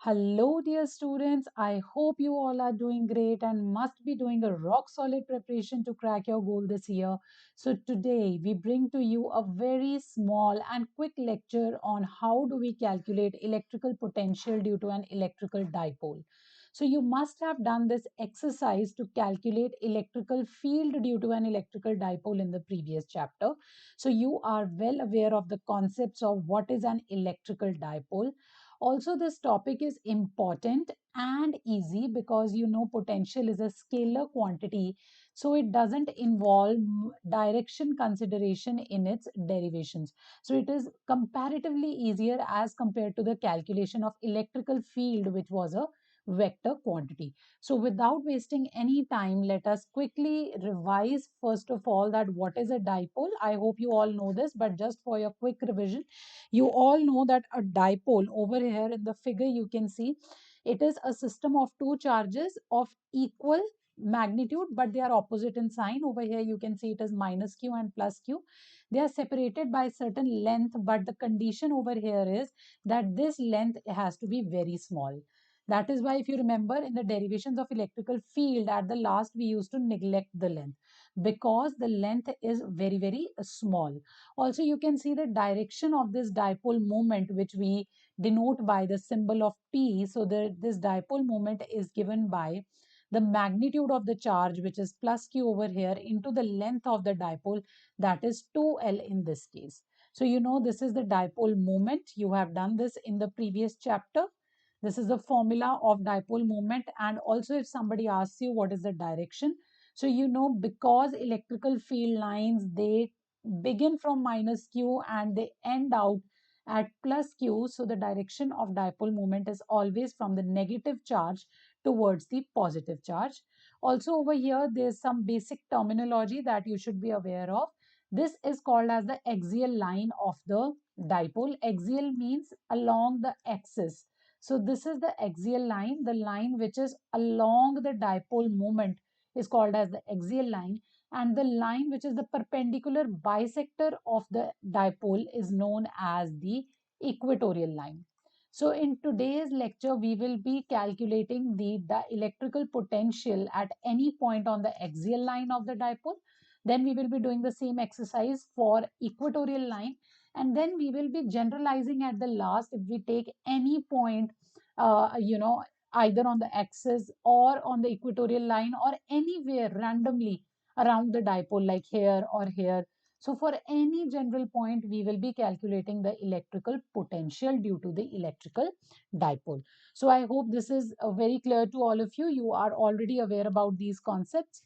Hello, dear students. I hope you all are doing great and must be doing a rock solid preparation to crack your goal this year. So, today we bring to you a very small and quick lecture on how do we calculate electrical potential due to an electrical dipole. So, you must have done this exercise to calculate electrical field due to an electrical dipole in the previous chapter. So, you are well aware of the concepts of what is an electrical dipole. Also, this topic is important and easy because potential is a scalar quantity, so it doesn't involve direction consideration in its derivations. So it is comparatively easier as compared to the calculation of electrical field, which was a vector quantity. So without wasting any time, let us quickly revise first of all that what is a dipole. I hope you all know this, but just for your quick revision, you all know that a dipole, over here in the figure you can see, it is a system of two charges of equal magnitude, but they are opposite in sign. Over here you can see it is minus q and plus q. They are separated by certain length, but the condition over here is that this length has to be very small. That is why, if you remember, in the derivations of electrical field at the last we used to neglect the length because the length is very small. Also, you can see the direction of this dipole moment, which we denote by the symbol of P. So, this dipole moment is given by the magnitude of the charge, which is plus q over here, into the length of the dipole, that is 2L in this case. So, this is the dipole moment. You have done this in the previous chapter. This is the formula of dipole moment. And also, if somebody asks you what is the direction, so because electrical field lines, they begin from minus q and they end out at plus q. So the direction of dipole moment is always from the negative charge towards the positive charge. Also over here, there's some basic terminology that you should be aware of. This is called as the axial line of the dipole. Axial means along the axis. So this is the axial line, the line which is along the dipole moment is called as the axial line, and the line which is the perpendicular bisector of the dipole is known as the equatorial line. So in today's lecture, we will be calculating the electrical potential at any point on the axial line of the dipole. Then we will be doing the same exercise for equatorial line. And then we will be generalizing at the last if we take any point, either on the axis or on the equatorial line or anywhere randomly around the dipole, like here or here. So for any general point, we will be calculating the electrical potential due to the electrical dipole. So I hope this is very clear to all of you. You are already aware about these concepts.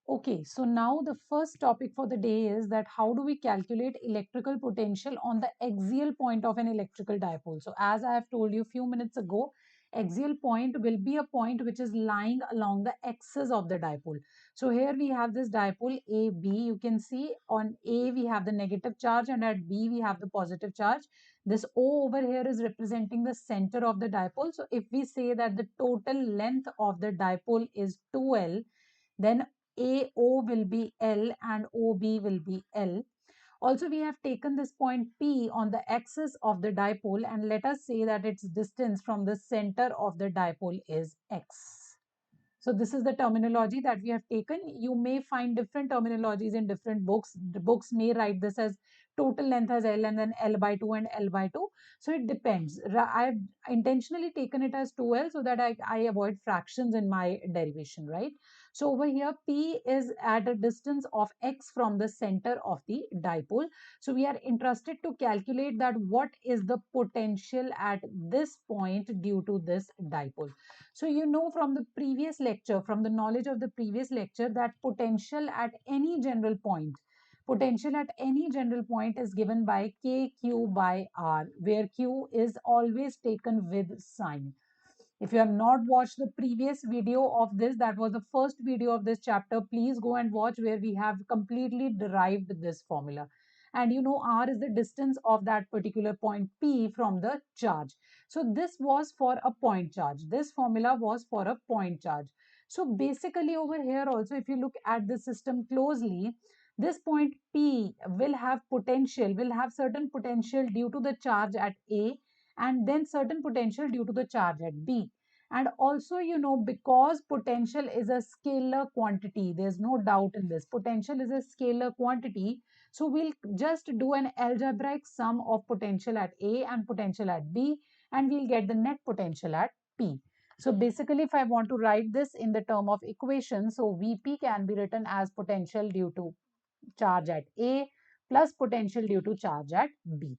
Okay, so now the first topic for the day is that how do we calculate electrical potential on the axial point of an electrical dipole. So as I have told you a few minutes ago, axial point will be a point which is lying along the axis of the dipole. So here we have this dipole AB. You can see on A we have the negative charge and at B we have the positive charge. This O over here is representing the center of the dipole. So if we say that the total length of the dipole is 2L, then AO will be L and OB will be L. Also, we have taken this point P on the axis of the dipole, and let us say that its distance from the center of the dipole is X. So this is the terminology that we have taken. You may find different terminologies in different books. The books may write this as total length as L and then L by 2 and L by 2. So it depends. I've intentionally taken it as 2L so that I avoid fractions in my derivation, right? So over here, P is at a distance of X from the center of the dipole. So we are interested to calculate that what is the potential at this point due to this dipole. So you know from the previous lecture, from the knowledge of the previous lecture, that potential at any general point is given by kq by r, where q is always taken with sign. If you have not watched the previous video of this, that was the first video of this chapter, please go and watch where we have completely derived this formula. And r is the distance of that particular point P from the charge. So this was for a point charge. This formula was for a point charge. So basically over here also, if you look at the system closely, this point P will have certain potential due to the charge at A, and then certain potential due to the charge at B. And also, because potential is a scalar quantity, there's no doubt in this. Potential is a scalar quantity. So we'll just do an algebraic sum of potential at A and potential at B, and we'll get the net potential at P. So basically, if I want to write this in the term of equation, so Vp can be written as potential due to charge at A plus potential due to charge at B.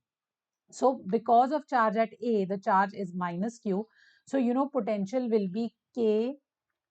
So because of charge at A, the charge is minus Q. So, potential will be K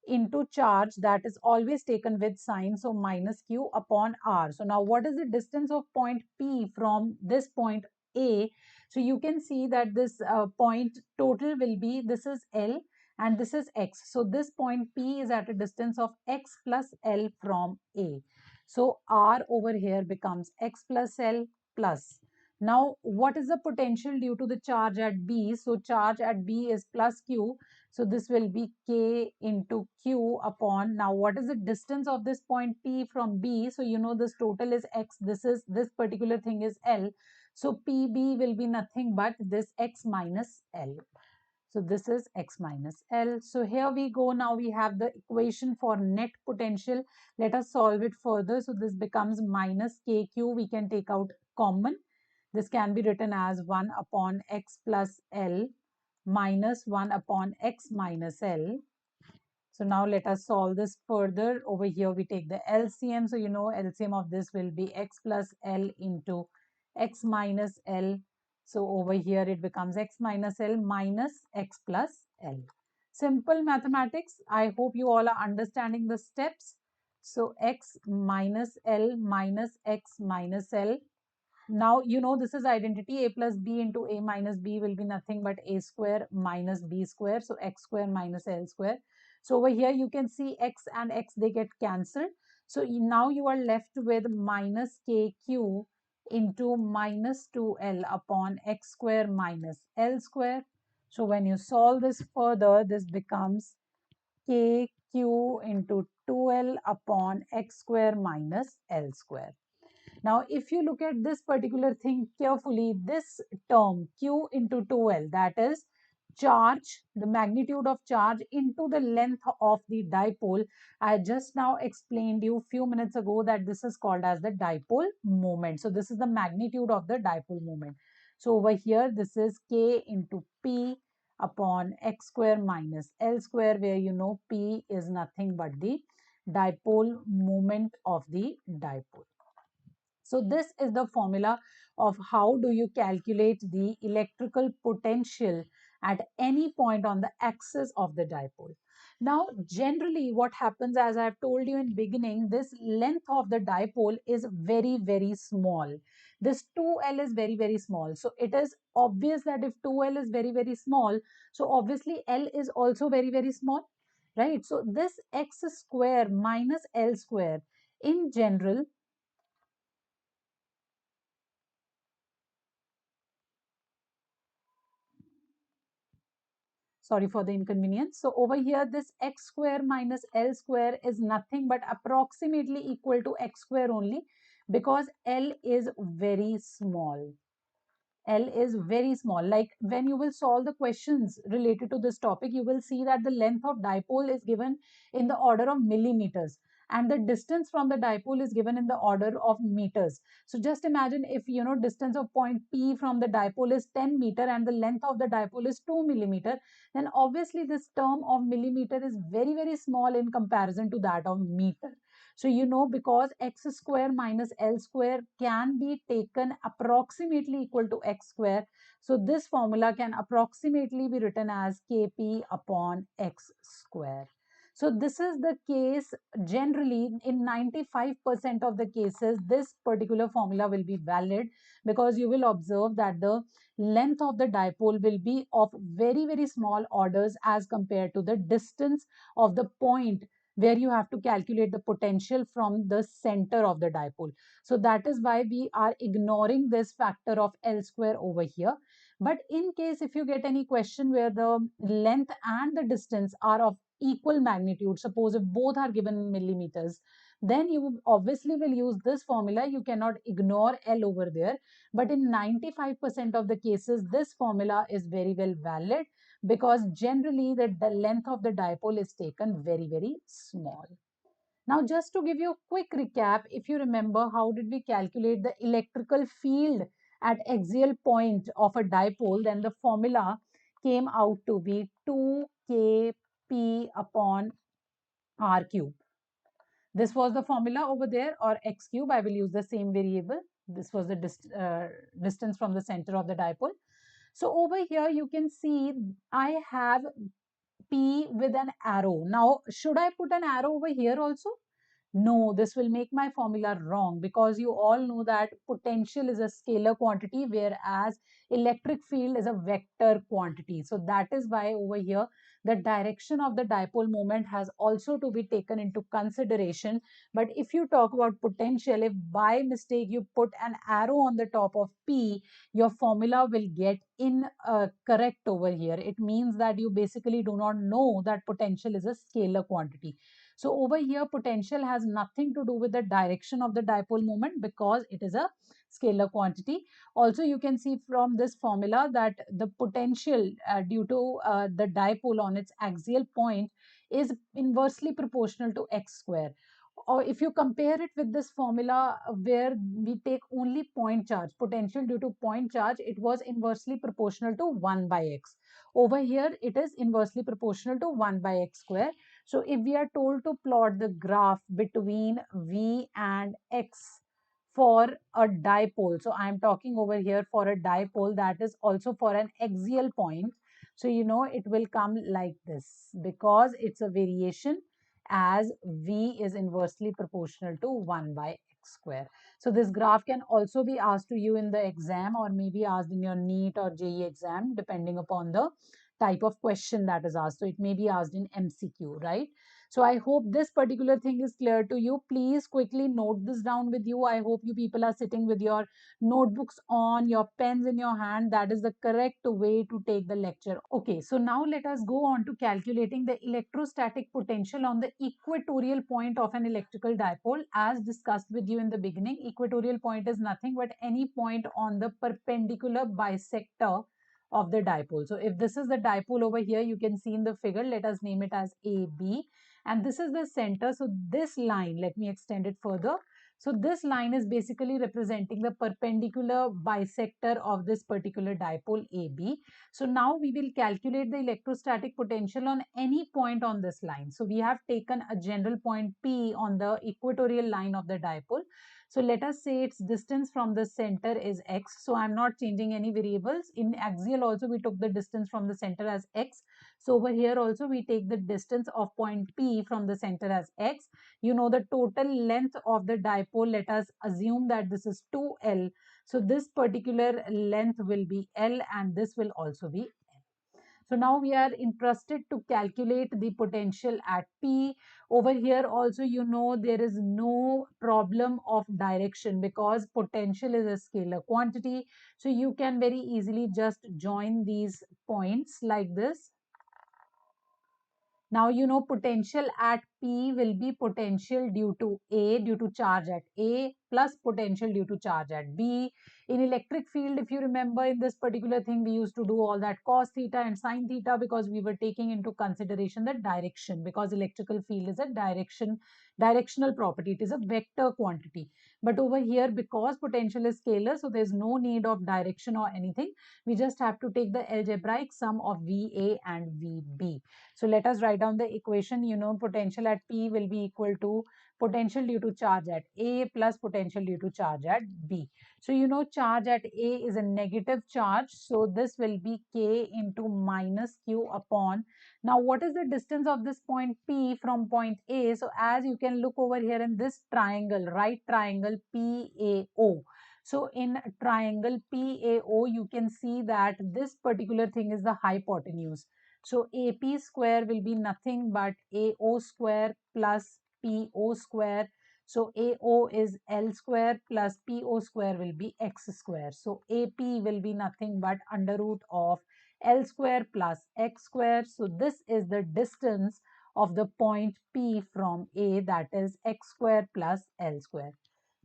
into charge that is always taken with sign. So minus Q upon R. So now what is the distance of point P from this point A? So you can see that this point total will be, this is L and this is X. So this point P is at a distance of X plus L from A. So R over here becomes X plus L plus. Now, what is the potential due to the charge at B? So charge at B is plus Q. So this will be K into Q upon, now what is the distance of this point P from B? So this total is X, this particular thing is L. So PB will be nothing but this X minus L. So this is X minus L. So here we go. Now we have the equation for net potential. Let us solve it further. So this becomes minus KQ. We can take out common. This can be written as 1 upon X plus L minus 1 upon X minus L. So now let us solve this further. Over here we take the LCM. So LCM of this will be X plus L into X minus L. So over here it becomes X minus L minus X plus L. Simple mathematics. I hope you all are understanding the steps. So X minus L minus X minus L. Now, this is identity. A plus B into A minus B will be nothing but A square minus B square. So X square minus L square. So over here you can see X and X, they get cancelled. So now you are left with minus KQ into minus 2L upon X square minus L square. So when you solve this further, this becomes KQ into 2L upon X square minus L square. Now, if you look at this particular thing carefully, this term Q into 2L, that is charge, the magnitude of charge into the length of the dipole. I just now explained you a few minutes ago that this is called as the dipole moment. So this is the magnitude of the dipole moment. So over here, this is K into P upon X square minus L square, where P is nothing but the dipole moment of the dipole. So this is the formula of how do you calculate the electrical potential at any point on the axis of the dipole. Now, generally what happens, as I have told you in beginning, this length of the dipole is very, very small. This 2L is very, very small. So it is obvious that if 2L is very, very small, so obviously L is also very, very small, right? So this X square minus L square in general, sorry for the inconvenience. So over here, this X square minus L square is nothing but approximately equal to X square only, because L is very small. L is very small. Like when you will solve the questions related to this topic, you will see that the length of dipole is given in the order of millimeters, and the distance from the dipole is given in the order of meters. So just imagine if distance of point P from the dipole is 10 meter and the length of the dipole is 2 millimeter, then obviously this term of millimeter is very, very small in comparison to that of meter. So because X square minus L square can be taken approximately equal to X square, so this formula can approximately be written as Kp upon X square. So this is the case generally in 95% of the cases. This particular formula will be valid, because you will observe that the length of the dipole will be of very, very small orders as compared to the distance of the point where you have to calculate the potential from the center of the dipole. So that is why we are ignoring this factor of L square over here. But in case if you get any question where the length and the distance are of equal magnitude, suppose if both are given in millimeters, then you obviously will use this formula. You cannot ignore L over there. But in 95% of the cases, this formula is very well valid because generally the length of the dipole is taken very, very small. Now, just to give you a quick recap, if you remember, how did we calculate the electrical field at axial point of a dipole, then the formula came out to be 2kp upon r cube. This was the formula over there, or x cube. I will use the same variable. This was the distance from the center of the dipole. So over here, you can see I have P with an arrow. Now, should I put an arrow over here also? No, this will make my formula wrong because you all know that potential is a scalar quantity, whereas electric field is a vector quantity. So that is why over here, the direction of the dipole moment has also to be taken into consideration. But if you talk about potential, if by mistake you put an arrow on the top of P, your formula will get incorrect over here. It means that you basically do not know that potential is a scalar quantity. So over here, potential has nothing to do with the direction of the dipole moment because it is a scalar quantity. Also, you can see from this formula that the potential due to the dipole on its axial point is inversely proportional to x square. Or if you compare it with this formula where we take only point charge, potential due to point charge, it was inversely proportional to 1 by x. Over here, it is inversely proportional to 1 by x square. So if we are told to plot the graph between V and X for a dipole, so I am talking over here for a dipole that is also for an axial point. So you know it will come like this because it's a variation as V is inversely proportional to 1 by x square. So this graph can also be asked to you in the exam or maybe asked in your NEET or JEE exam depending upon the type of question that is asked. So it may be asked in MCQ, right? So I hope this particular thing is clear to you. Please quickly note this down with you. I hope you people are sitting with your notebooks on, your pens in your hand. That is the correct way to take the lecture. Okay, so now let us go on to calculating the electrostatic potential on the equatorial point of an electrical dipole. As discussed with you in the beginning, equatorial point is nothing but any point on the perpendicular bisector of the dipole. So if this is the dipole over here, you can see in the figure, let us name it as AB. And this is the center. So this line, let me extend it further. So this line is basically representing the perpendicular bisector of this particular dipole AB. So now we will calculate the electrostatic potential on any point on this line. So we have taken a general point P on the equatorial line of the dipole. So let us say its distance from the center is x. So I'm not changing any variables. In axial also we took the distance from the center as x. So over here also we take the distance of point P from the center as x. You know the total length of the dipole. Let us assume that this is 2L. So this particular length will be L and this will also be. So now we are interested to calculate the potential at P. Over here also, you know, there is no problem of direction because potential is a scalar quantity. So you can very easily just join these points like this. Now, you know, potential at P will be potential due to A, due to charge at A, plus potential due to charge at B. In electric field, if you remember in this particular thing, we used to do all that cos theta and sin theta because we were taking into consideration the direction, because electrical field is a directional property. It is a vector quantity. But over here, because potential is scalar, so there's no need of direction or anything. We just have to take the algebraic sum of VA and VB. So let us write down the equation. You know, potential at P will be equal to potential due to charge at A plus potential due to charge at B. So you know charge at A is a negative charge. So this will be K into minus Q upon. Now what is the distance of this point P from point A? So as you can look over here in this triangle, right triangle PAO. So in triangle PAO, you can see that this particular thing is the hypotenuse. So AP square will be nothing but AO square plus PO square. So AO is L square plus PO square will be X square. So AP will be nothing but under root of L square plus X square. So this is the distance of the point P from A, that is x square plus L square.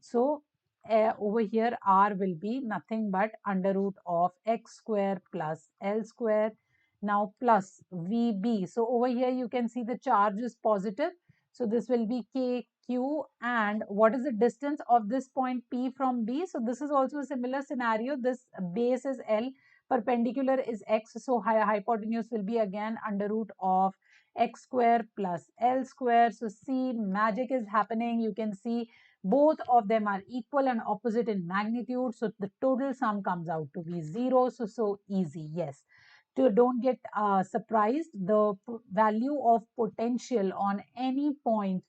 So over here R will be nothing but under root of x square plus L square. Now plus VB. So over here you can see the charge is positive. So this will be KQ, and what is the distance of this point P from B? So this is also a similar scenario. This base is L, perpendicular is X. So hypotenuse will be again under root of x square plus L square. So see, magic is happening. You can see both of them are equal and opposite in magnitude. So the total sum comes out to be 0. So easy. Yes. Don't get surprised. The value of potential on any point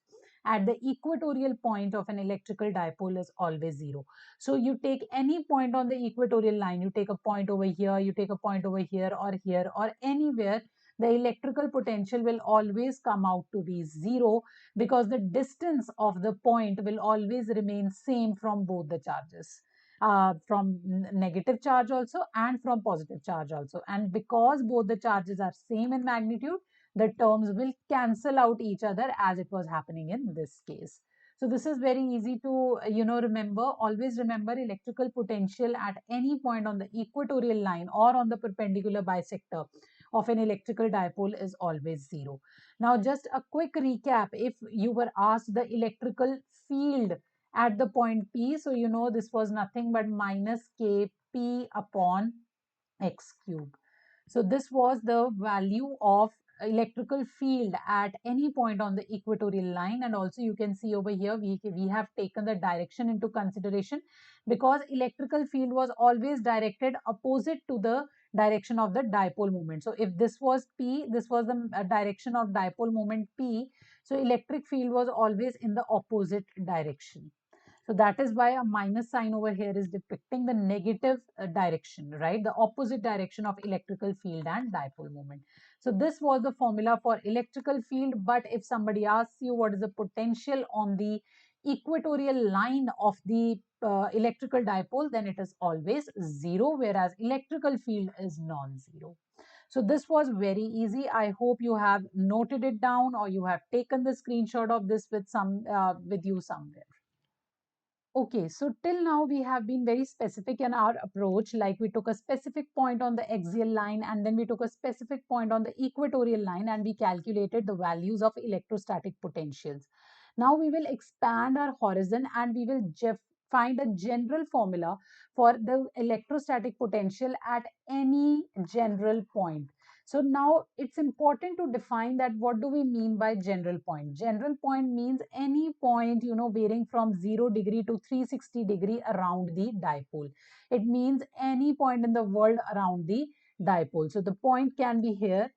at the equatorial point of an electrical dipole is always 0. So you take any point on the equatorial line, you take a point over here, you take a point over here or anywhere, the electrical potential will always come out to be 0, because the distance of the point will always remain same from both the charges. From negative charge also and from positive charge also. And because both the charges are same in magnitude, the terms will cancel out each other, as it was happening in this case. So this is very easy to, remember. Always remember, electrical potential at any point on the equatorial line or on the perpendicular bisector of an electrical dipole is always 0. Now, just a quick recap. If you were asked the electrical field at the point P, so you know this was nothing but minus Kp upon x cube. So this was the value of electrical field at any point on the equatorial line. And also you can see over here, we have taken the direction into consideration, because electrical field was always directed opposite to the direction of the dipole moment. So if this was P, this was the direction of dipole moment P. So electric field was always in the opposite direction. So that is why a minus sign over here is depicting the negative direction, right? The opposite direction of electrical field and dipole moment. So this was the formula for electrical field. But if somebody asks you what is the potential on the equatorial line of the electrical dipole, then it is always 0, whereas electrical field is non-zero. So this was very easy. I hope you have noted it down, or you have taken the screenshot of this with you somewhere. Okay, so till now we have been very specific in our approach. Like we took a specific point on the axial line, and then we took a specific point on the equatorial line, and we calculated the values of electrostatic potentials. Now we will expand our horizon, and we will find a general formula for the electrostatic potential at any general point. So now it's important to define that what do we mean by general point. General point means any point, varying from 0 degree to 360 degree around the dipole. It means any point in the world around the dipole. So the point can be here,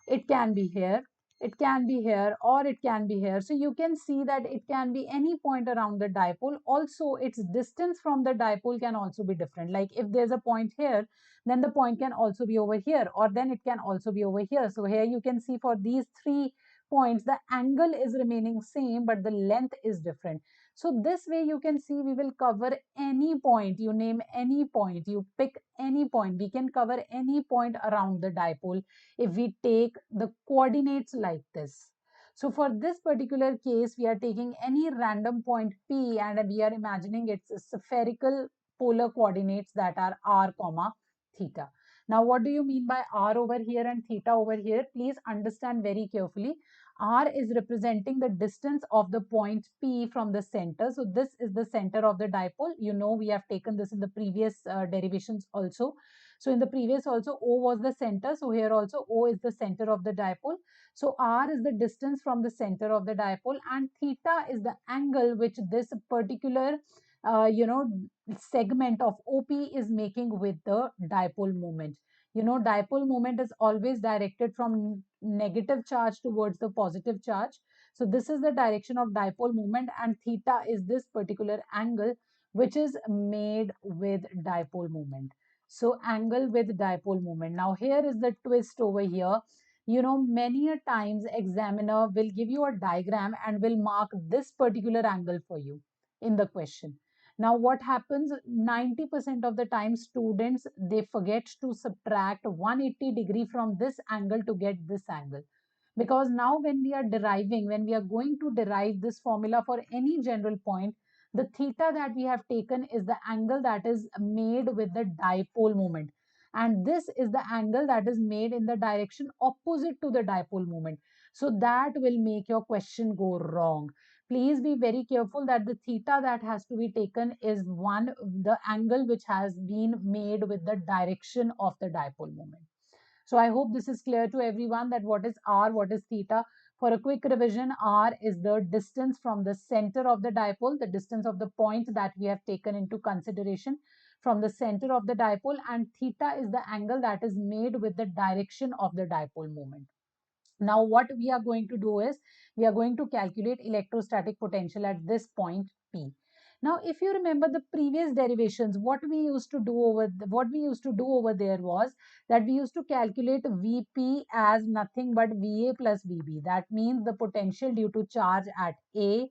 it can be here, it can be here, or it can be here. So you can see that it can be any point around the dipole. Also, its distance from the dipole can also be different. Like if there's a point here, then the point can also be over here, or then it can also be over here. So here you can see for these 3 points, the angle is remaining same, but the length is different. So this way you can see we will cover any point. You name any point, you pick any point. We can cover any point around the dipole if we take the coordinates like this. So for this particular case, we are taking any random point P, and we are imagining it's spherical polar coordinates that are r comma theta. Now, what do you mean by r over here and theta over here? Please understand very carefully. R is representing the distance of the point P from the center. So this is the center of the dipole. You know, we have taken this in the previous derivations also. So in the previous also, O was the center. So here also O is the center of the dipole. So R is the distance from the center of the dipole, and theta is the angle which this particular segment of OP is making with the dipole moment. Dipole moment is always directed from negative charge towards the positive charge. So this is the direction of dipole moment, and theta is this particular angle which is made with dipole moment. So angle with dipole moment. Now here is the twist over here. Many a times examiner will give you a diagram and will mark this particular angle for you in the question. Now what happens 90% of the time, students, they forget to subtract 180 degree from this angle to get this angle. because now when we are going to derive this formula for any general point, the theta that we have taken is the angle that is made with the dipole moment. And this is the angle that is made in the direction opposite to the dipole moment. So that will make your question go wrong. Please be very careful that the theta that has to be taken is the angle which has been made with the direction of the dipole moment. So I hope this is clear to everyone that what is r, what is theta. For a quick revision, r is the distance from the center of the dipole, the distance of the point that we have taken into consideration from the center of the dipole, and theta is the angle that is made with the direction of the dipole moment. Now, what we are going to do is we are going to calculate electrostatic potential at this point P. Now, if you remember the previous derivations, what we used to do over there was that we used to calculate Vp as nothing but Va plus Vb. That means the potential due to charge at A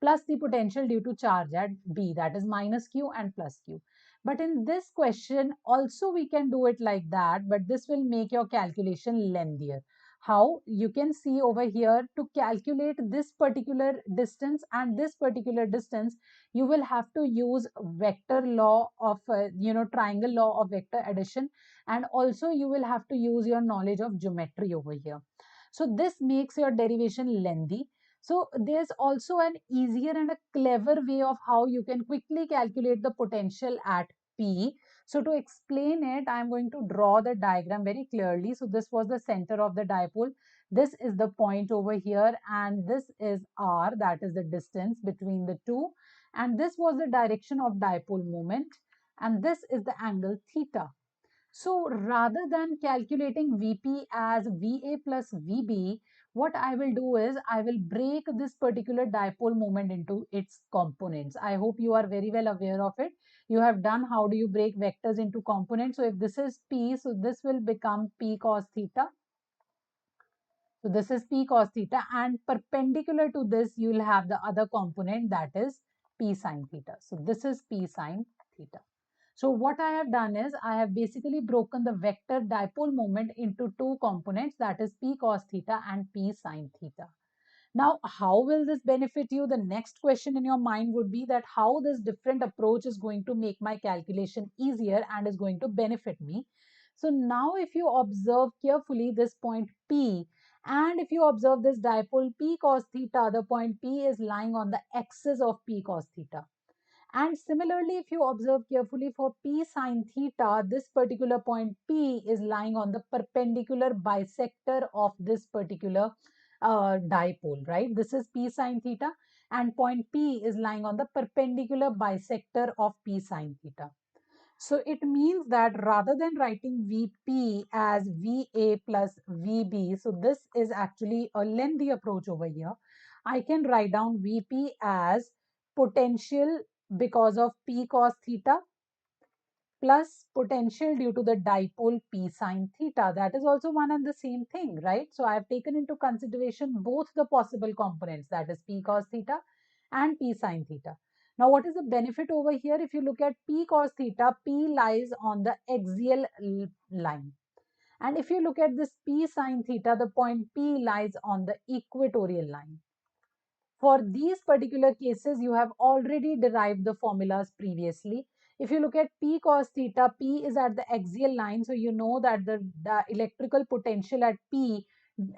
plus the potential due to charge at B, that is minus Q and plus Q. But in this question, also we can do it like that, but this will make your calculation lengthier. How? You can see over here, to calculate this particular distance and this particular distance, you will have to use vector law of, triangle law of vector addition, and also you will have to use your knowledge of geometry over here. So this makes your derivation lengthy. So there's also an easier and a clever way of how you can quickly calculate the potential at P. So to explain it, I'm going to draw the diagram very clearly. So this was the center of the dipole. This is the point over here, and this is R, that is the distance between the two. And this was the direction of dipole moment. And this is the angle theta. So rather than calculating Vp as Va plus Vb, what I will do is I will break this particular dipole moment into its components. I hope you are very well aware of it. You have done how do you break vectors into components. So if this is P, so this will become P cos theta. So this is P cos theta, and perpendicular to this, you will have the other component, that is P sine theta. So this is P sine theta. So what I have done is I have basically broken the vector dipole moment into two components, that is P cos theta and P sine theta. Now, how will this benefit you? The next question in your mind would be that how this different approach is going to make my calculation easier and is going to benefit me. So now if you observe carefully this point P, and if you observe this dipole P cos theta, the point P is lying on the axis of P cos theta. And similarly, if you observe carefully for P sine theta, this particular point P is lying on the perpendicular bisector of this particular dipole, right? This is P sine theta, and point P is lying on the perpendicular bisector of P sine theta. So it means that rather than writing Vp as Va plus Vb, so this is actually a lengthy approach over here. I can write down Vp as potential because of P cos theta plus potential due to the dipole P sine theta. That is also one and the same thing, right? So I have taken into consideration both the possible components, that is P cos theta and P sine theta. Now, what is the benefit over here? If you look at P cos theta, P lies on the axial line. And if you look at this P sine theta, the point P lies on the equatorial line. For these particular cases, you have already derived the formulas previously. If you look at P cos theta, P is at the axial line. So you know that the electrical potential at P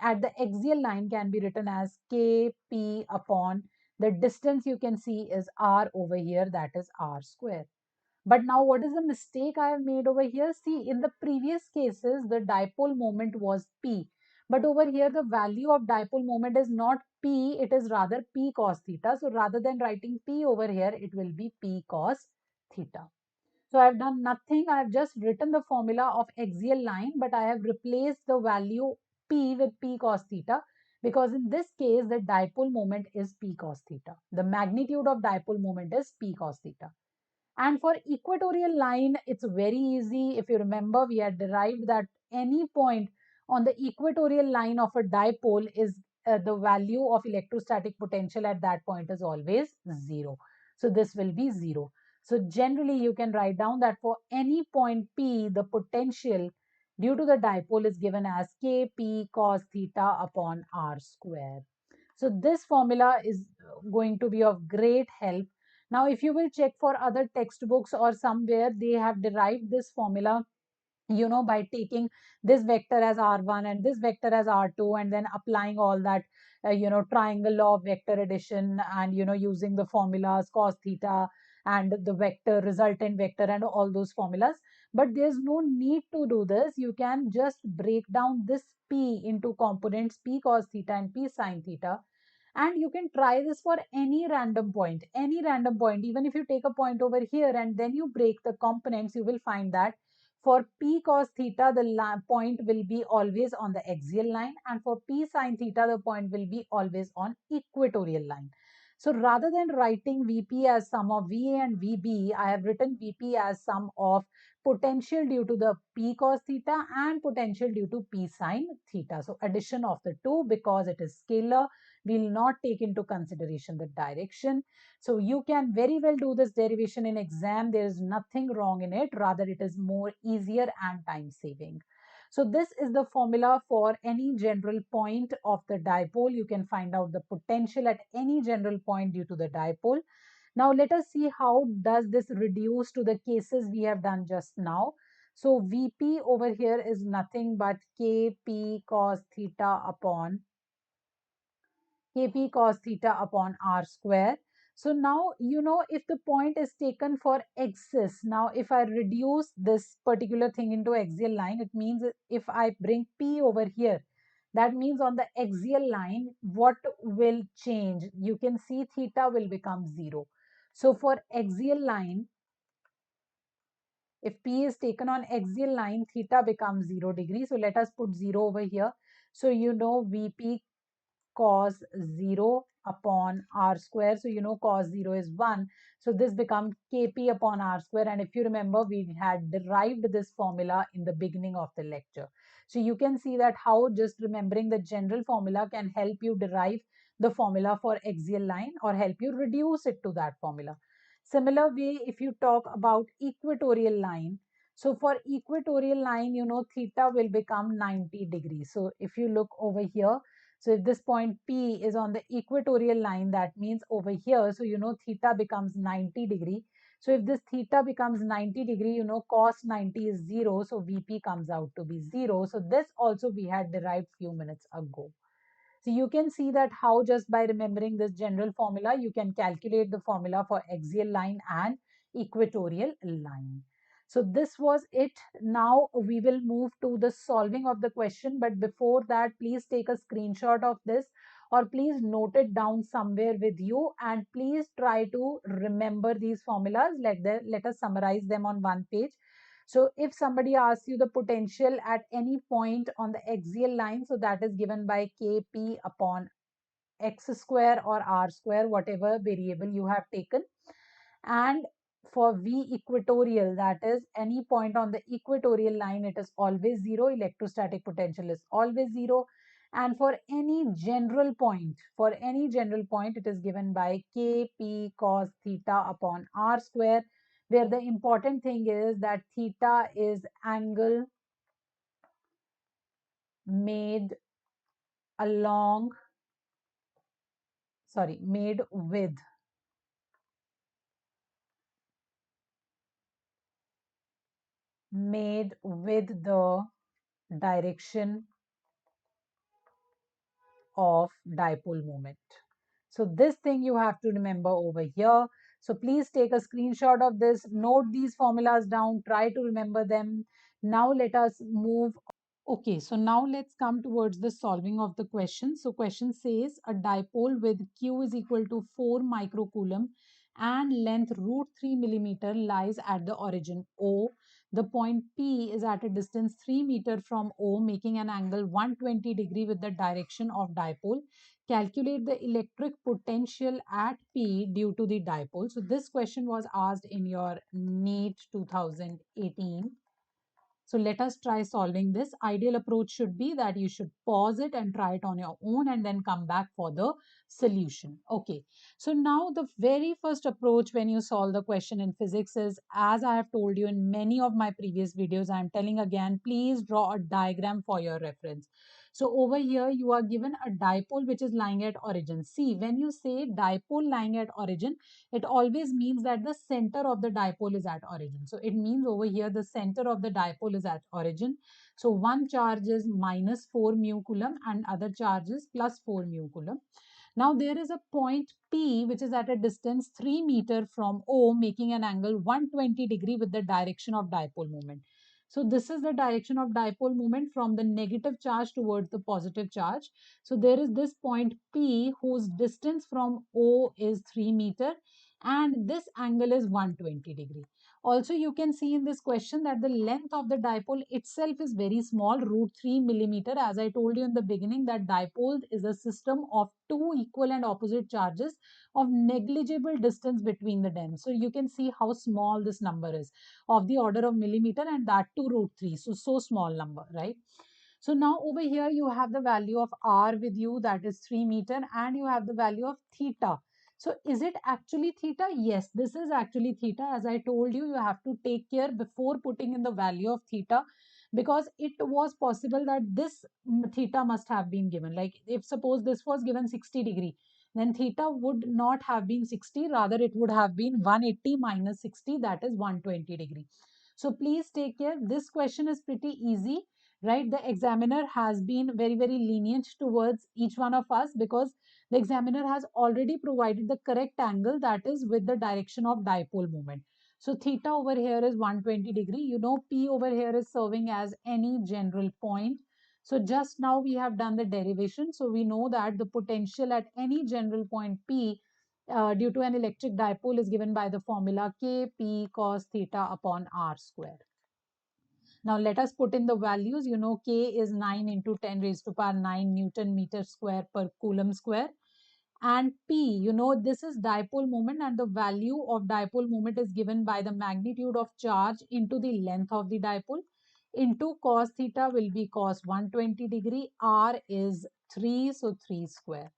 at the axial line can be written as Kp upon the distance you can see is R over here, that is R square. But now what is the mistake I have made over here? See, in the previous cases, the dipole moment was P. But over here, the value of dipole moment is not P, it is rather P cos theta. So rather than writing P over here, it will be P cos theta. So I have done nothing. I have just written the formula of axial line, but I have replaced the value P with P cos theta, because in this case, the dipole moment is P cos theta. The magnitude of dipole moment is P cos theta. And for equatorial line, it's very easy. If you remember, we had derived that any point on the equatorial line of a dipole is the value of electrostatic potential at that point is always 0. So this will be 0. So generally, you can write down that for any point P, the potential due to the dipole is given as kp cos theta upon r square. So this formula is going to be of great help. Now, if you will check for other textbooks or somewhere, they have derived this formula, by taking this vector as r1 and this vector as r2, and then applying all that triangle law of vector addition, and using the formulas cos theta and the vector resultant vector and all those formulas. But there's no need to do this. You can just break down this p into components, p cos theta and p sin theta, and you can try this for any random point. Even if you take a point over here and then you break the components, you will find that for p cos theta, the point will be always on the axial line, and for p sin theta, the point will be always on equatorial line. So rather than writing Vp as sum of Va and Vb, I have written Vp as sum of potential due to the p cos theta and potential due to p sin theta. So addition of the two, because it is scalar, will not take into consideration the direction. So you can very well do this derivation in exam. There is nothing wrong in it. Rather, it is more easier and time saving. So this is the formula for any general point of the dipole. You can find out the potential at any general point due to the dipole. Now let us see how does this reduce to the cases we have done just now. So Vp over here is nothing but Kp cos theta upon Kp cos theta upon r square. So now, if the point is taken for axis, now if I reduce this particular thing into axial line, it means if I bring P over here, that means on the axial line, what will change? You can see theta will become 0. So for axial line, if P is taken on axial line, theta becomes 0 degree. So let us put 0 over here. So Vp cos 0 upon r square. So cos 0 is 1. So this becomes kp upon r square. And if you remember, we had derived this formula in the beginning of the lecture. So you can see that how just remembering the general formula can help you derive the formula for axial line or help you reduce it to that formula. Similar way, if you talk about equatorial line, so for equatorial line, theta will become 90 degrees. So if you look over here, so if this point P is on the equatorial line, that means over here, so theta becomes 90 degree. So if this theta becomes 90 degree, cos 90 is 0, so Vp comes out to be 0. So this also we had derived few minutes ago. So you can see that how just by remembering this general formula, you can calculate the formula for axial line and equatorial line. So this was it. Now we will move to the solving of the question. But before that, please take a screenshot of this or please note it down somewhere with you, and please try to remember these formulas. Let us summarize them on one page. So if somebody asks you the potential at any point on the axial line, so that is given by Kp upon x square or r square, whatever variable you have taken. And for V equatorial, that is any point on the equatorial line, it is always 0. Electrostatic potential is always 0. And for any general point, it is given by Kp cos theta upon r square, where the important thing is that theta is angle made along, sorry, made with the direction of dipole moment. So this thing you have to remember over here. So please take a screenshot of this, note these formulas down, try to remember them. Now let us move. Okay, so now let's come towards the solving of the question. So question says a dipole with Q is equal to 4 microcoulomb and length root 3 millimeter lies at the origin O. The point P is at a distance 3 meter from O, making an angle 120 degree with the direction of dipole. Calculate the electric potential at P due to the dipole. So this question was asked in your NEET 2018. So let us try solving this. Ideal approach should be that you should pause it and try it on your own and then come back for the solution. Okay. So now the very first approach when you solve the question in physics is, as I have told you in many of my previous videos, I am telling again, please draw a diagram for your reference. So over here you are given a dipole which is lying at origin. See, when you say dipole lying at origin, it always means that the center of the dipole is at origin. So it means over here the center of the dipole is at origin. So one charge is minus 4 mu coulomb and other charge is plus 4 mu coulomb. Now there is a point P which is at a distance 3 meter from O, making an angle 120 degree with the direction of dipole moment. So this is the direction of dipole moment from the negative charge towards the positive charge. So there is this point P whose distance from O is 3 meter and this angle is 120 degree. Also, you can see in this question that the length of the dipole itself is very small, root 3 millimeter. As I told you in the beginning, that dipole is a system of two equal and opposite charges of negligible distance between the them. So you can see how small this number is, of the order of millimeter, and that to root 3. So small number, right? So now over here you have the value of r with you, that is 3 meter, and you have the value of theta. So is it actually theta? Yes, this is actually theta. As I told you, you have to take care before putting in the value of theta, because it was possible that this theta must have been given. Like if suppose this was given 60 degree, then theta would not have been 60, rather it would have been 180 minus 60, that is 120 degree. So please take care. This question is pretty easy, right? The examiner has been very, very lenient towards each one of us, because the examiner has already provided the correct angle, that is with the direction of dipole moment. So theta over here is 120 degree. You know, P over here is serving as any general point. So just now we have done the derivation. So we know that the potential at any general point P due to an electric dipole is given by the formula Kp cos theta upon r square. Now let us put in the values. You know, K is 9 into 10 raised to power 9 Newton meter square per coulomb square. And P, you know, this is dipole moment, and the value of dipole moment is given by the magnitude of charge into the length of the dipole, into cos theta will be cos 120 degree, R is 3, so 3 square.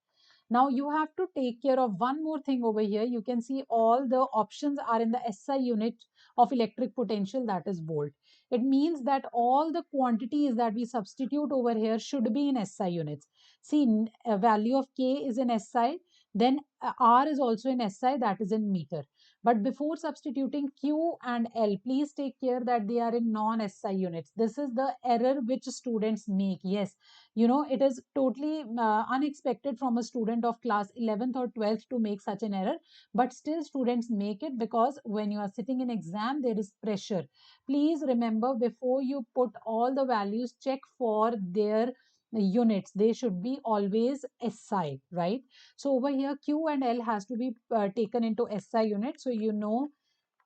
Now you have to take care of one more thing over here. You can see all the options are in the SI unit of electric potential, that is volt. It means that all the quantities that we substitute over here should be in SI units. See, a value of K is in SI, then R is also in SI, that is in meter. But before substituting Q and L, please take care that they are in non-SI units. This is the error which students make. Yes, you know, it is totally unexpected from a student of class 11th or 12th to make such an error, but still students make it, because when you are sitting in exam there is pressure. Please remember, before you put all the values, check for their units. They should be always SI, right? So over here Q and L has to be taken into SI unit. So you know,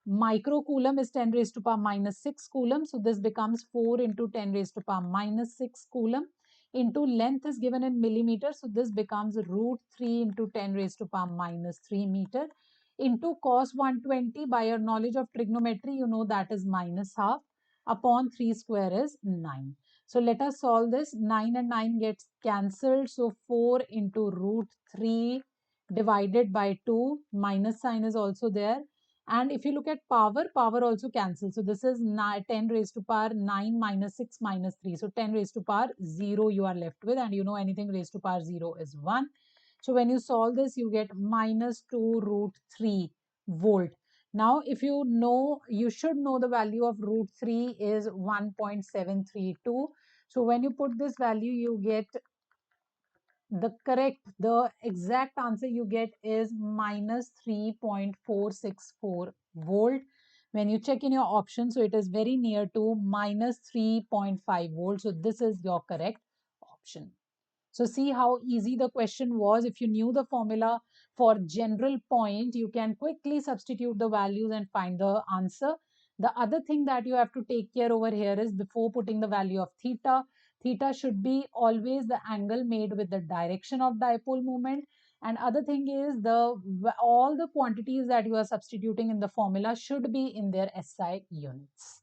microcoulomb is 10 raised to power minus 6 coulomb. So this becomes 4 into 10 raised to power minus 6 coulomb. Into length is given in millimeter. So this becomes root 3 into 10 raised to power minus 3 meter. Into cos 120, by your knowledge of trigonometry, you know that is minus half, upon 3 square is 9. So let us solve this. 9 and 9 gets cancelled. So 4 into root 3 divided by 2. Minus sign is also there. And if you look at power, power also cancels. So this is 10 raised to power 9 minus 6 minus 3. So 10 raised to power 0 you are left with. And you know, anything raised to power 0 is 1. So when you solve this, you get minus 2 root 3 volt. Now, if you know, you should know the value of root 3 is 1.732. So when you put this value, you get the exact answer you get is minus 3.464 volt. When you check in your option, so it is very near to minus 3.5 volts. So this is your correct option. So see how easy the question was. If you knew the formula for general point, you can quickly substitute the values and find the answer. The other thing that you have to take care over here is, before putting the value of theta, theta should be always the angle made with the direction of dipole moment. And other thing is, all the quantities that you are substituting in the formula should be in their SI units.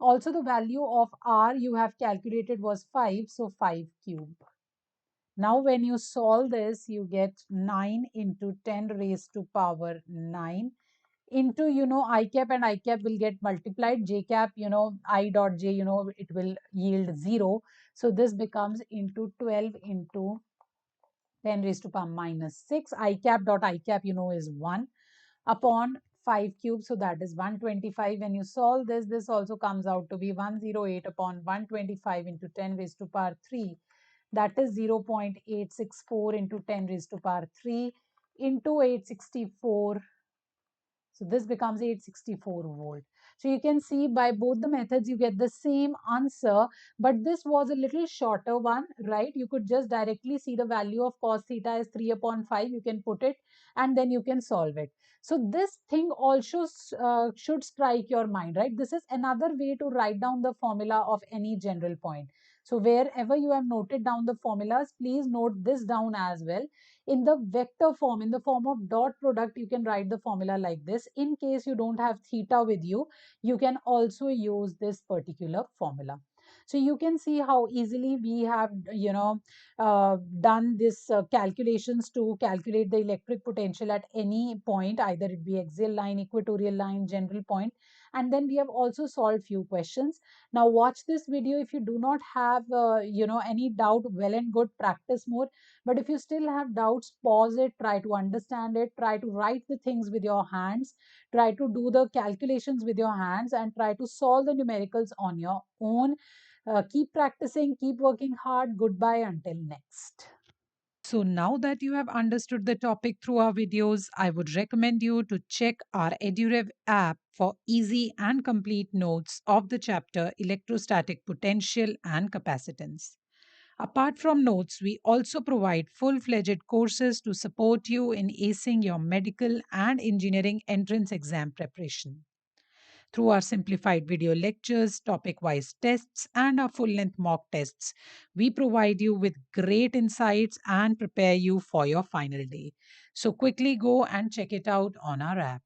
Also, the value of r you have calculated was 5, so 5 cube. Now, when you solve this, you get 9 into 10 raised to power 9 into, I cap and I cap will get multiplied. J cap, I dot j, it will yield 0. So this becomes into 12 into 10 raised to power minus 6. I cap dot I cap, is 1 upon 5 cube. So that is 125. When you solve this, this also comes out to be 108 upon 125 into 10 raised to power 3. That is 0.864 into 10 raised to power 3 into 864. So this becomes 864 volt. So you can see by both the methods you get the same answer, but this was a little shorter one, right? You could just directly see the value of cos theta is 3 upon 5. You can put it and then you can solve it. So this thing also should strike your mind, right? This is another way to write down the formula of any general point. So wherever you have noted down the formulas, please note this down as well. In the vector form, in the form of dot product, you can write the formula like this. In case you don't have theta with you, you can also use this particular formula. So you can see how easily we have, done this calculations to calculate the electric potential at any point, either it be axial line, equatorial line, general point. And then we have also solved few questions. Now watch this video. If you do not have, any doubt, well and good, practice more. But if you still have doubts, pause it, try to understand it, try to write the things with your hands, try to do the calculations with your hands, and try to solve the numericals on your own. Keep practicing, keep working hard. Goodbye until next. So, now that you have understood the topic through our videos, I would recommend you to check our EduRev app for easy and complete notes of the chapter Electrostatic Potential and Capacitance. Apart from notes, we also provide full fledged courses to support you in acing your medical and engineering entrance exam preparation. Through our simplified video lectures, topic wise tests, and our full length mock tests, we provide you with great insights and prepare you for your final day. So, quickly go and check it out on our app.